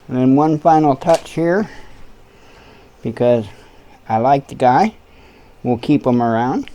And then one final touch here, because I like the guy. We'll keep him around.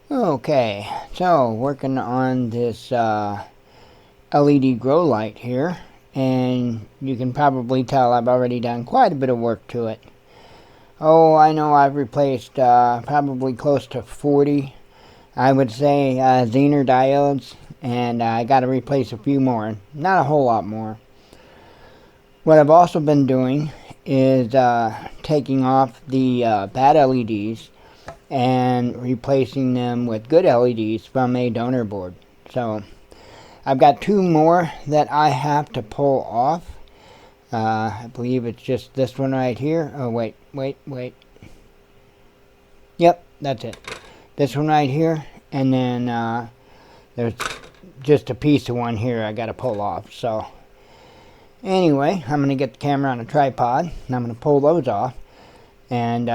Okay, so working on this LED grow light here, and you can probably tell I've already done quite a bit of work to it. Oh, I know I've replaced probably close to 40, I would say, Zener diodes, and I got to replace a few more, not a whole lot more. What I've also been doing is taking off the bad LEDs and replacing them with good LEDs from a donor board. So I've got two more that I have to pull off. I believe it's just this one right here. Oh, wait. Yep, that's it. This one right here, and then there's just a piece of one here I got to pull off. So anyway, I'm going to get the camera on a tripod, and I'm going to pull those off and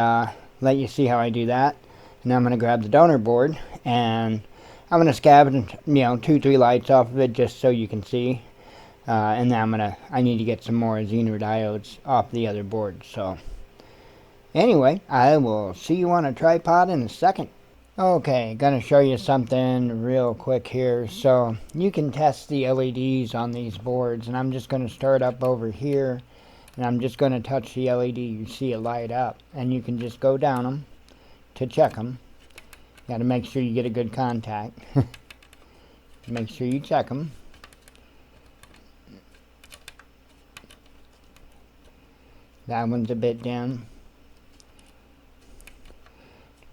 let you see how I do that. And I'm going to grab the donor board, and I'm going to scavenge, 2-3 lights off of it just so you can see. And then I need to get some more Zener diodes off the other board. So anyway, I will see you on a tripod in a second. Okay, gonna show you something real quick here. So you can test the LEDs on these boards, and I'm just going to start up over here, and I'm just going to touch the LED. You see it light up, and you can just go down them to check them. Got to make sure you get a good contact. Make sure you check them. That one's a bit dim.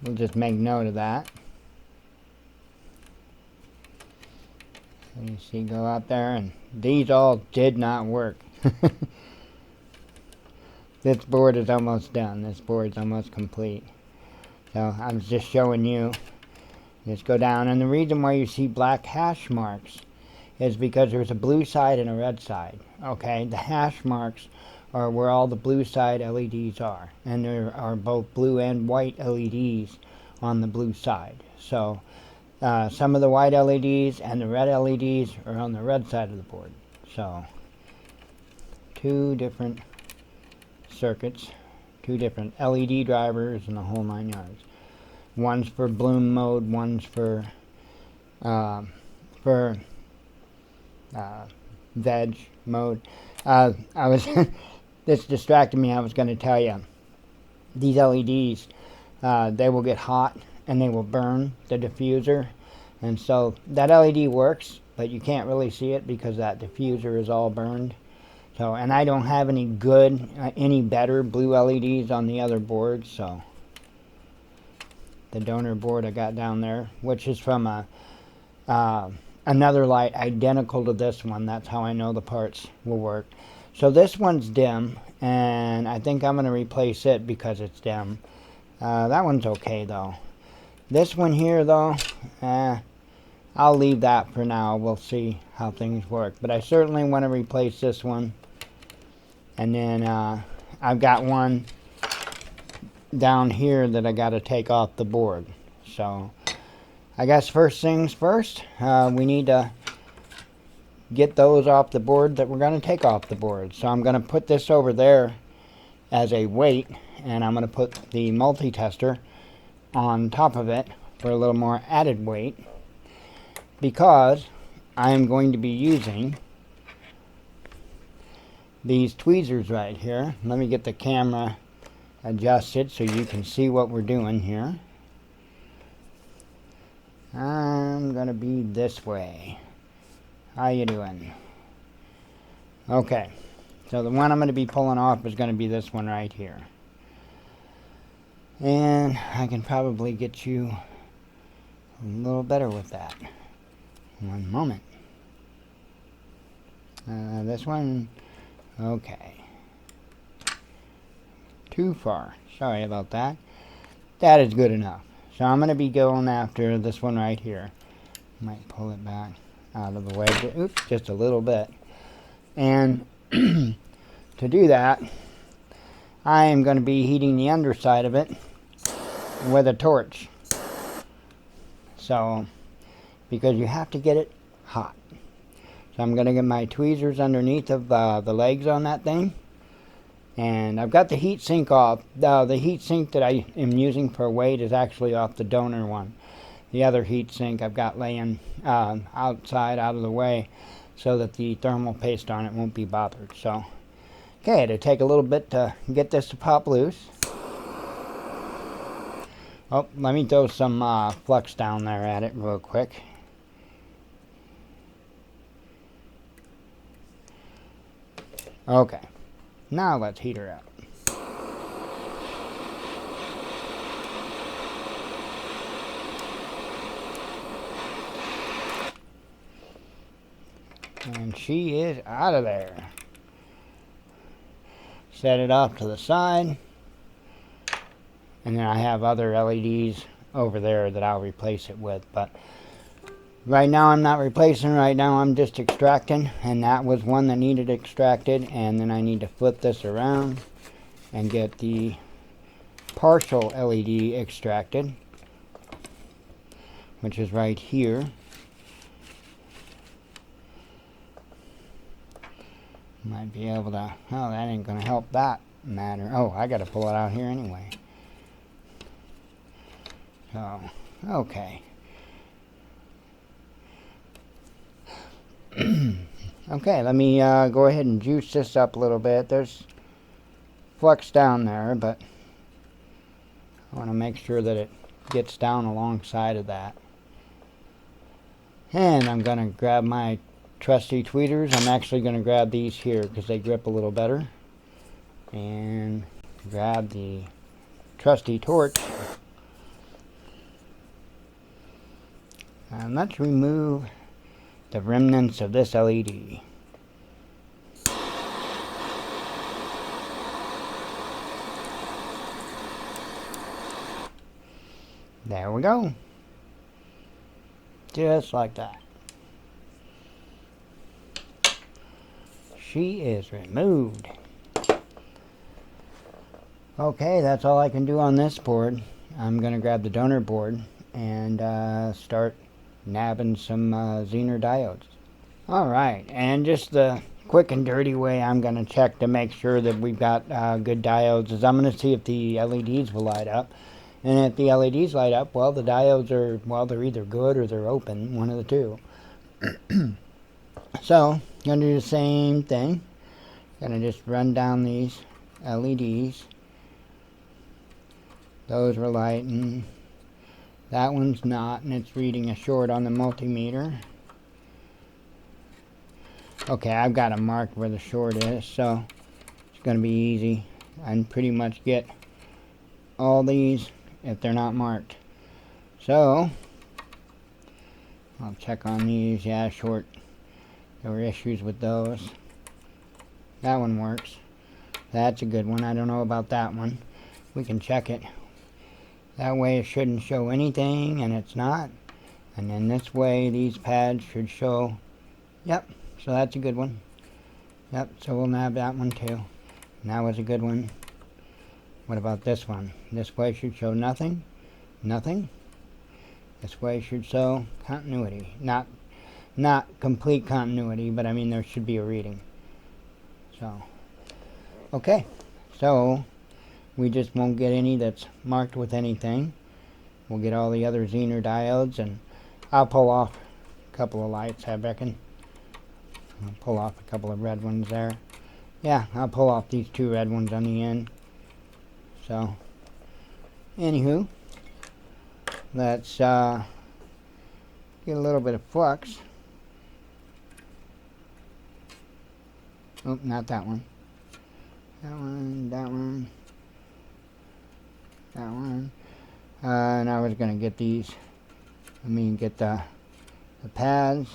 We'll just make note of that. You see, go out there, and these all did not work. This board is almost done. This board's almost complete. So I was just showing you. Just go down, and the reason why you see black hash marks is because there's a blue side and a red side. Okay, the hash marks are where all the blue side LEDs are, and there are both blue and white LEDs on the blue side. So some of the white LEDs and the red LEDs are on the red side of the board. So two different circuits, two different LED drivers, and the whole 9 yards. One's for bloom mode, one's for veg mode. This distracted me. I was going to tell you, these LEDs, they will get hot and they will burn the diffuser, and so that LED works, but you can't really see it because that diffuser is all burned. So, and I don't have any better blue LEDs on the other boards. So the donor board I got down there, which is from another light identical to this one. That's how I know the parts will work. So this one's dim, and I think I'm going to replace it because it's dim. That one's okay though. This one here though, I'll leave that for now. We'll see how things work. But I certainly want to replace this one. And then I've got one down here that I got to take off the board. So I guess first things first, we need to get those off the board that we're going to take off the board. So I'm going to put this over there as a weight, and I'm going to put the multi-tester on top of it for a little more added weight, because I'm going to be using these tweezers right here. Let me get the camera adjusted so you can see what we're doing here. I'm gonna be this way. How you doing? Okay, so the one I'm going to be pulling off is going to be this one right here. And I can probably get you a little better with that. One moment. This one, okay. Too far. Sorry about that. That is good enough. So I'm going to be going after this one right here. Might pull it back out of the way. Oops, just a little bit. And to do that, I am going to be heating the underside of it with a torch. So, because you have to get it hot. So I'm going to get my tweezers underneath of the legs on that thing. And I've got the heat sink off. The heat sink that I am using for weight is actually off the donor one. The other heat sink I've got laying outside, out of the way, so that the thermal paste on it won't be bothered. So, okay, it'll take a little bit to get this to pop loose. Oh, let me throw some flux down there at it real quick. Okay, now let's heat her up. And she is out of there. Set it off to the side. And then I have other LEDs over there that I'll replace it with. But right now I'm not replacing. Right now I'm just extracting. And that was one that needed extracted. And then I need to flip this around and get the partial LED extracted, which is right here. Might be able to, oh, that ain't going to help that matter. Oh, I got to pull it out here anyway. So, okay. Okay, let me go ahead and juice this up a little bit. There's flux down there, but I want to make sure that it gets down alongside of that. And I'm going to grab my trusty tweezers. I'm actually going to grab these here because they grip a little better. And grab the trusty torch. And let's remove the remnants of this LED. There we go. Just like that. She is removed. Okay, that's all I can do on this board. I'm going to grab the donor board and start nabbing some Zener diodes. Alright, and just the quick and dirty way I'm going to check to make sure that we've got good diodes is I'm going to see if the LEDs will light up. And if the LEDs light up, well, the diodes are, well, they're either good or they're open, one of the two. So, I'm going to do the same thing. Going to just run down these LEDs. Those were lighting. That one's not, and it's reading a short on the multimeter. Okay, I've got it marked where the short is, so it's going to be easy. I can pretty much get all these if they're not marked. So, I'll check on these. Yeah, short. There were issues with those. That one works. That's a good one. I don't know about that one. We can check it. That way it shouldn't show anything, and it's not. And then this way these pads should show. Yep, so that's a good one. Yep, so we'll nab that one too. And that was a good one. What about this one? This way should show nothing. Nothing. This way should show continuity. Not complete continuity, but I mean there should be a reading. So, okay. So, we just won't get any that's marked with anything. We'll get all the other Zener diodes, and I'll pull off a couple of lights, I reckon. I'll pull off a couple of red ones there. Yeah, I'll pull off these two red ones on the end. So, anywho, let's get a little bit of flux. Oh, not that one. That one, that one, that one. And I was going to get these. I mean, get the pads.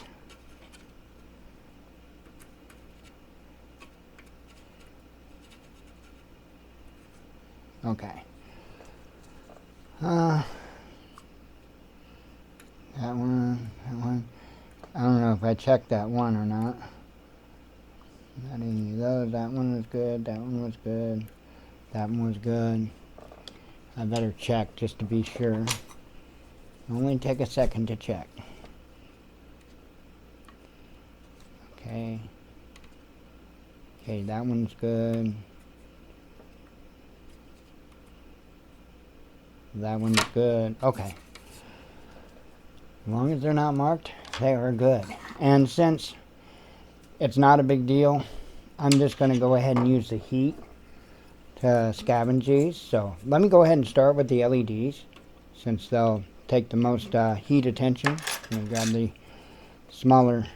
Okay. That one, if I checked that one or not. Not any of those. That one was good. That one was good. That one was good. I better check just to be sure. Only take a second to check. Okay. Okay, that one's good. That one's good. Okay. As long as they're not marked, they are good. And since it's not a big deal, I'm just going to go ahead and use the heat to scavenge these. So let me go ahead and start with the LEDs, since they'll take the most heat attention. Let me grab the smaller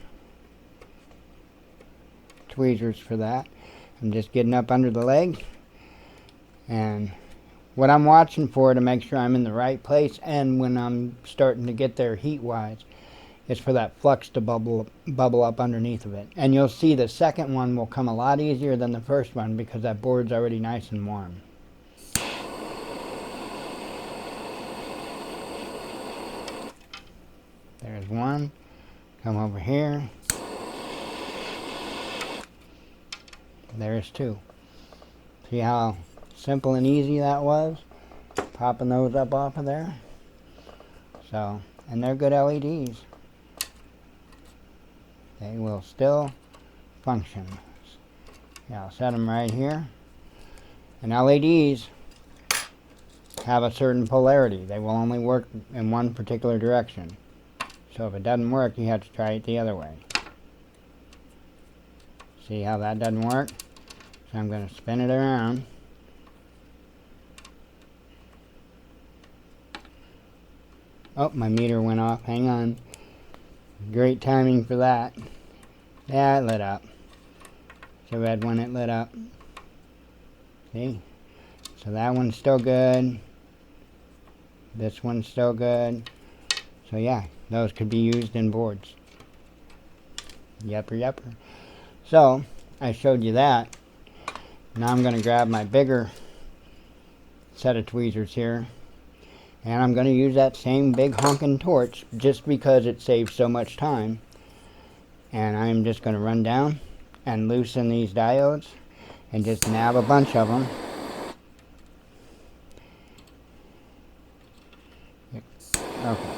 tweezers for that. I'm just getting up under the leg, and what I'm watching for to make sure I'm in the right place, and when I'm starting to get there heat wise, is for that flux to bubble up underneath of it. And you'll see the second one will come a lot easier than the first one because that board's already nice and warm. There's one. Come over here. There's two. See how simple and easy that was? Popping those up off of there. So, and they're good LEDs. They will still function. Yeah, I'll set them right here. And LEDs have a certain polarity. They will only work in one particular direction. So if it doesn't work, you have to try it the other way. See how that doesn't work? So I'm going to spin it around. Oh, my meter went off. Hang on. Great timing for that. Yeah, it lit up. It's a red one, it lit up. See? So that one's still good. This one's still good. So yeah, those could be used in boards. Yepper, yepper. So, I showed you that. Now I'm going to grab my bigger set of tweezers here. And I'm going to use that same big honking torch just because it saves so much time. And I'm just going to run down and loosen these diodes and just nab a bunch of them. Okay.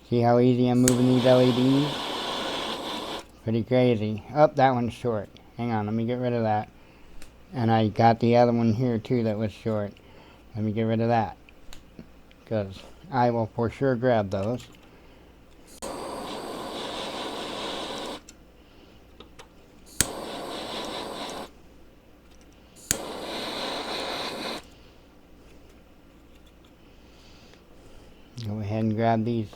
See how easy I'm moving these LEDs? Pretty crazy. Oh, that one's short. Hang on, let me get rid of that. And I got the other one here too that was short. Let me get rid of that, because I will for sure grab those. Go ahead and grab these.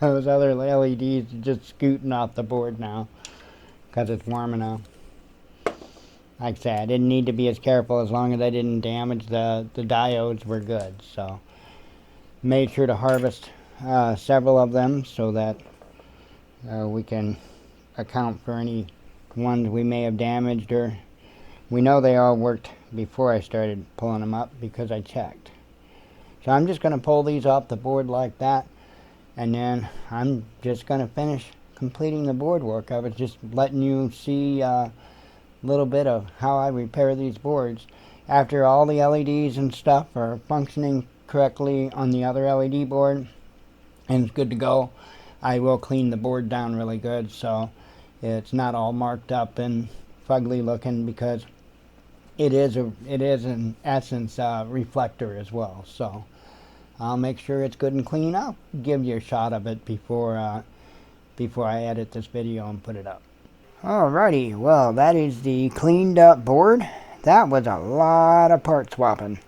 Those other LEDs are just scooting off the board now because it's warm enough. Like I said, I didn't need to be as careful. As long as I didn't damage the diodes, were good. So made sure to harvest several of them so that we can account for any ones we may have damaged, or we know they all worked before I started pulling them up because I checked. So I'm just going to pull these off the board like that. And then I'm just going to finish completing the board work. I was just letting you see a little bit of how I repair these boards. After all the LEDs and stuff are functioning correctly on the other LED board and it's good to go, I will clean the board down really good so it's not all marked up and fugly looking, because it is in essence a reflector as well. So I'll make sure it's good and clean. I'll give you a shot of it before I edit this video and put it up. Alrighty, well, that is the cleaned up board that was a lot of part swapping.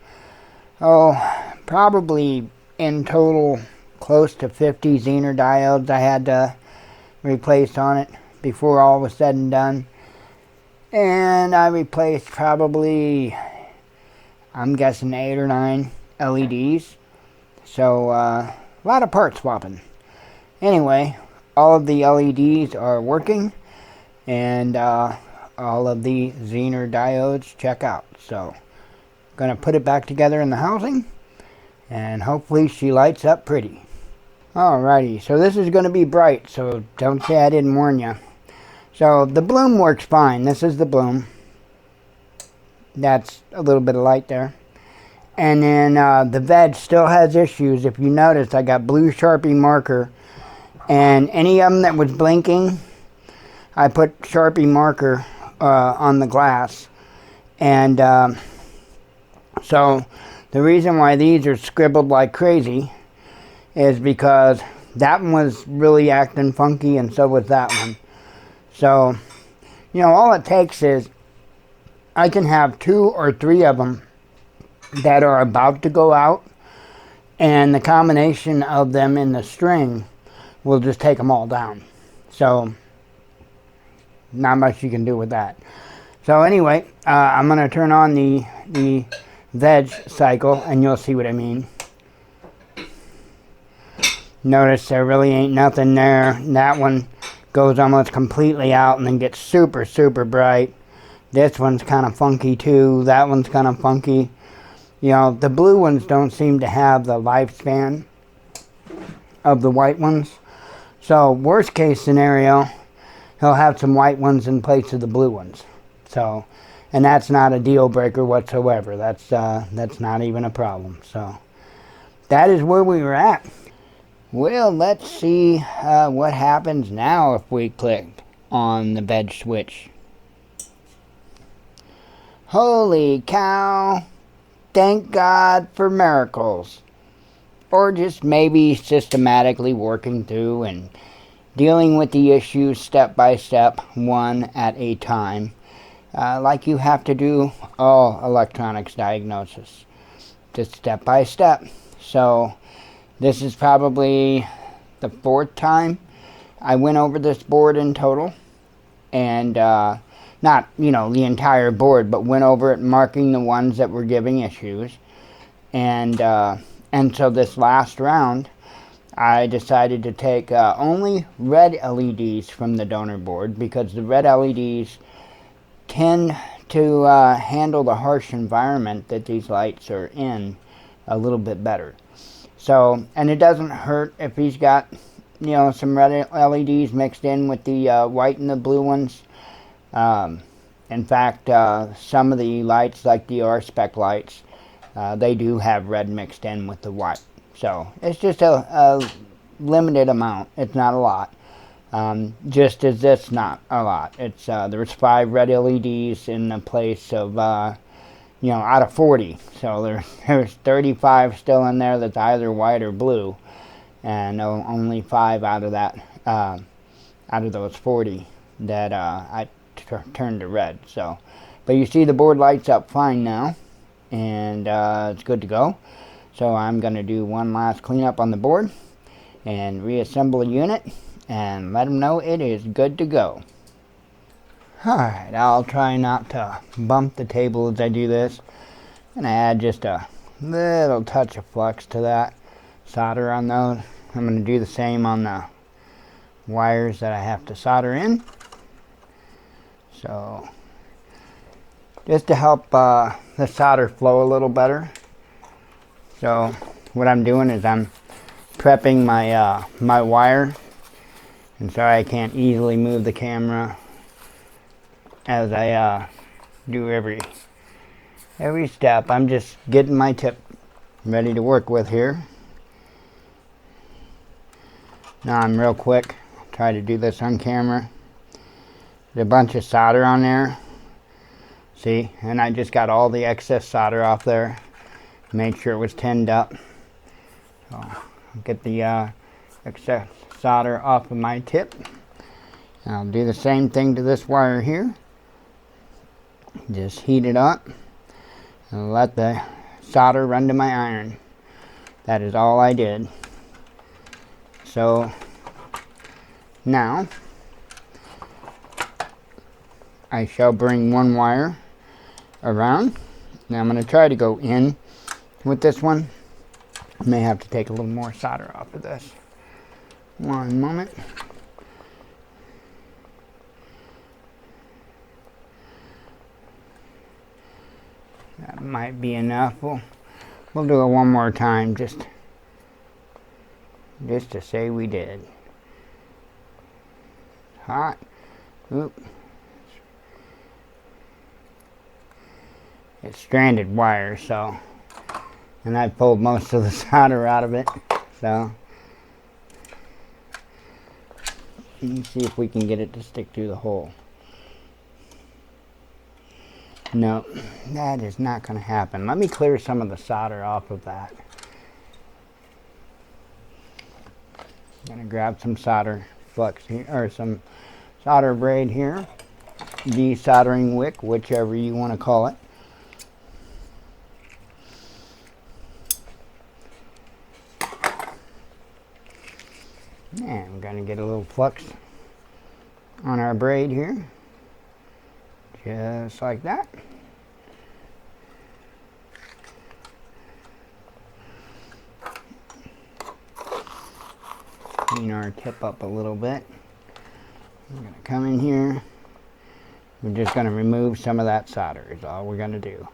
Oh, probably in total close to 50 Zener diodes I had to replace on it before all was said and done. And I replaced probably, I'm guessing 8 or 9 LEDs. So a lot of part swapping. Anyway, all of the LEDs are working, and all of the Zener diodes check out. So gonna put it back together in the housing, and hopefully she lights up pretty. Alrighty, so this is gonna be bright, so don't say I didn't warn you. So the bloom works fine. This is the bloom. That's a little bit of light there. And then the veg still has issues. If you notice, I got blue Sharpie marker, and any of them that was blinking, I put Sharpie marker on the glass. And so the reason why these are scribbled like crazy is because that one was really acting funky, and so was that one. So, you know, all it takes is I can have 2 or 3 of them that are about to go out, and the combination of them in the string will just take them all down. So, not much you can do with that. So anyway, I'm going to turn on the veg cycle, and you'll see what I mean. Notice there really ain't nothing there. That one goes almost completely out and then gets super, super bright. This one's kind of funky too. That one's kind of funky. You know, the blue ones don't seem to have the lifespan of the white ones. So, worst case scenario, he'll have some white ones in place of the blue ones. So, and that's not a deal breaker whatsoever. That's not even a problem. So, that is where we were at. Well, let's see what happens now if we click on the veg switch. Holy cow! Thank God for miracles. Or just maybe systematically working through and dealing with the issues step by step, one at a time. Like you have to do all electronics diagnosis. Just step by step. So, this is probably the 4th time I went over this board in total. And, not, you know, the entire board, but went over it marking the ones that were giving issues. And so this last round, I decided to take only red LEDs from the donor board, because the red LEDs tend to handle the harsh environment that these lights are in a little bit better. So, and it doesn't hurt if he's got, you know, some red LEDs mixed in with the white and the blue ones. In fact, some of the lights, like the R-Spec lights, they do have red mixed in with the white. So, it's just a limited amount. It's not a lot. Just as this, not a lot. It's there's 5 red LEDs in the place of, you know, out of 40. So there's 35 still in there that's either white or blue, and only 5 out of that, out of those 40 that I turned to red. So, but you see the board lights up fine now, and it's good to go. So I'm going to do one last cleanup on the board and reassemble the unit and let them know it is good to go. Alright, I'll try not to bump the table as I do this. I'm going to add just a little touch of flux to that solder on those. I'm going to do the same on the wires that I have to solder in. So, just to help the solder flow a little better. So, what I'm doing is I'm prepping my my wire, and so I can't easily move the camera as I do every step. I'm just getting my tip ready to work with here. Now I'm real quick. Try to do this on camera. There's a bunch of solder on there. See, and I just got all the excess solder off there. Made sure it was tinned up. So I'll get the excess solder off of my tip. I'll do the same thing to this wire here. Just heat it up and let the solder run to my iron. That is all I did. So now I shall bring one wire around. Now I'm going to try to go in with this one. I may have to take a little more solder off of this. One moment. That might be enough. We'll do it one more time just to say we did. Hot. Oop. It's stranded wire, so, and I pulled most of the solder out of it, so let me see if we can get it to stick through the hole. No, that is not going to happen. Let me clear some of the solder off of that. I'm going to grab some solder flux here, or some solder braid here, desoldering wick, whichever you want to call it. And I'm going to get a little flux on our braid here, just like that. Clean our tip up a little bit. We're going to come in here. We're just going to remove some of that solder is all we're going to do.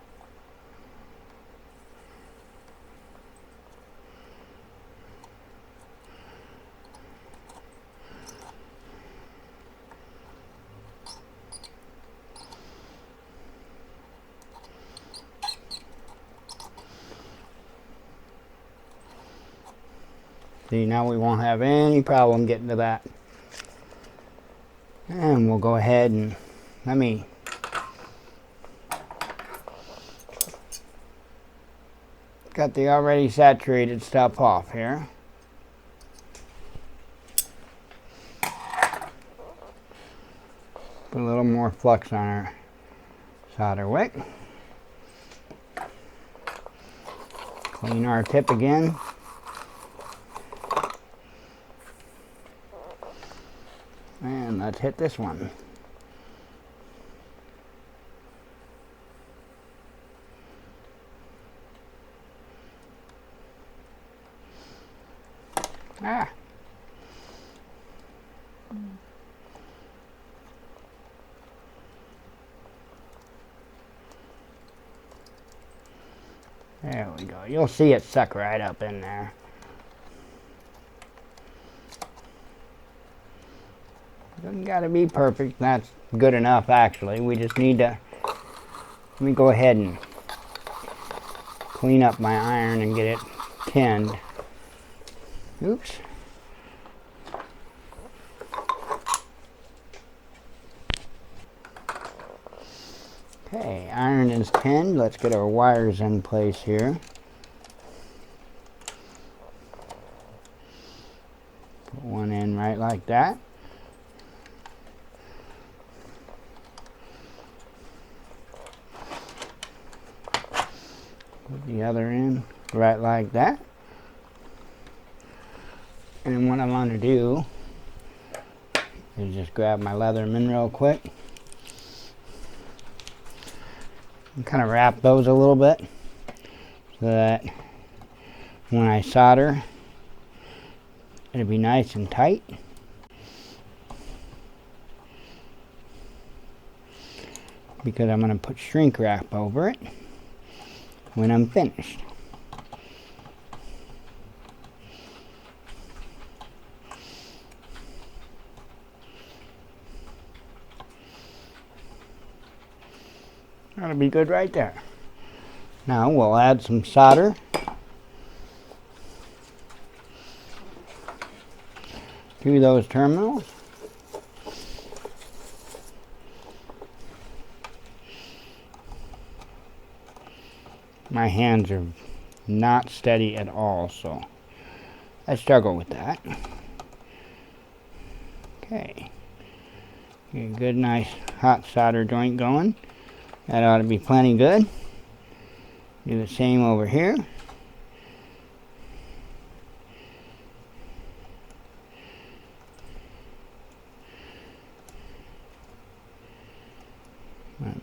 See, now we won't have any problem getting to that. And we'll go ahead and let me got the already saturated stuff off here. Put a little more flux on our solder wick. Clean our tip again. And let's hit this one. Ah. There we go. You'll see it suck right up in there. Doesn't gotta be perfect. That's good enough, actually. We just need to, let me go ahead and clean up my iron and get it tinned. Oops. Okay, iron is tinned. Let's get our wires in place here. Put one in right like that. Put the other in right like that. And then what I want to do is just grab my Leatherman real quick and kind of wrap those a little bit so that when I solder it'll be nice and tight. Because I'm going to put shrink wrap over it when I'm finished. That'll be good right there. Now we'll add some solder to those terminals. My hands are not steady at all, so I struggle with that. Okay. Get a good, nice hot solder joint going. That ought to be plenty good. Do the same over here.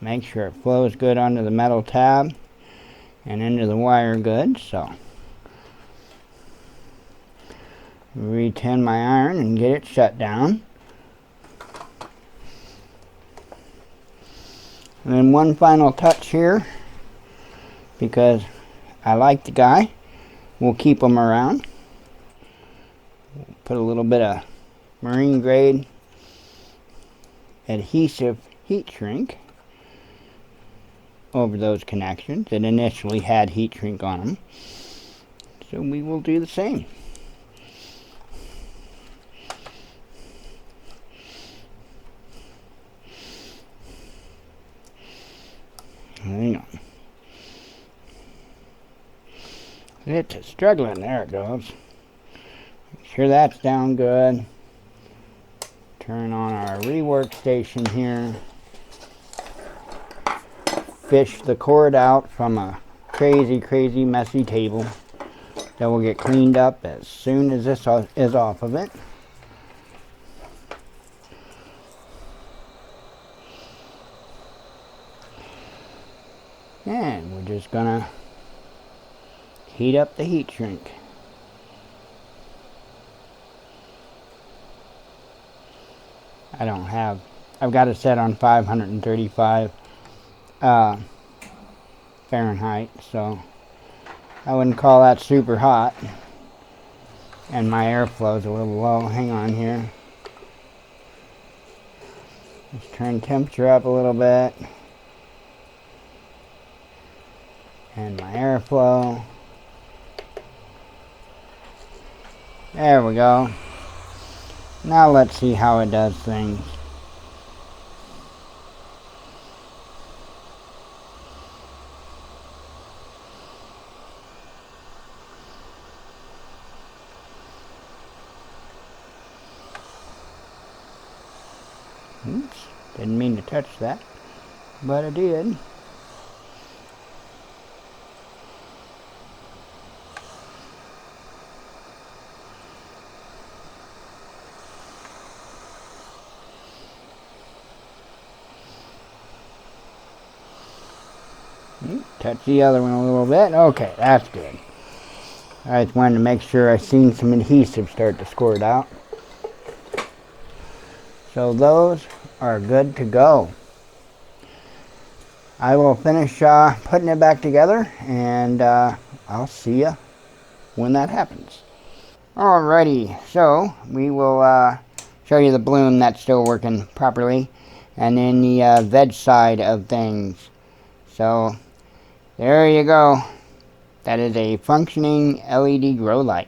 Make sure it flows good onto the metal tab and into the wire good. So re-tin my iron and get it shut down. And then one final touch here, because I like the guy. We'll keep him around. Put a little bit of marine grade adhesive heat shrink over those connections. It initially had heat shrink on them. So we will do the same. Hang on. It's struggling. There it goes. Make sure that's down good. Turn on our rework station here. Fish the cord out from a crazy messy table that will get cleaned up as soon as this is off of it. And we're just gonna heat up the heat shrink. I've got it set on 535 Fahrenheit, so I wouldn't call that super hot. And my airflow is a little low. Hang on here. Let's turn temperature up a little bit. And my airflow. There we go. Now let's see how it does things. Oops, didn't mean to touch that, but I did. Touch the other one a little bit. Okay, that's good. I just wanted to make sure I seen some adhesive start to squirt out. So those are good to go. I will finish putting it back together, and I'll see you when that happens. Alrighty, so we will show you the bloom that's still working properly, and then the veg side of things. So there you go. That is a functioning LED grow light.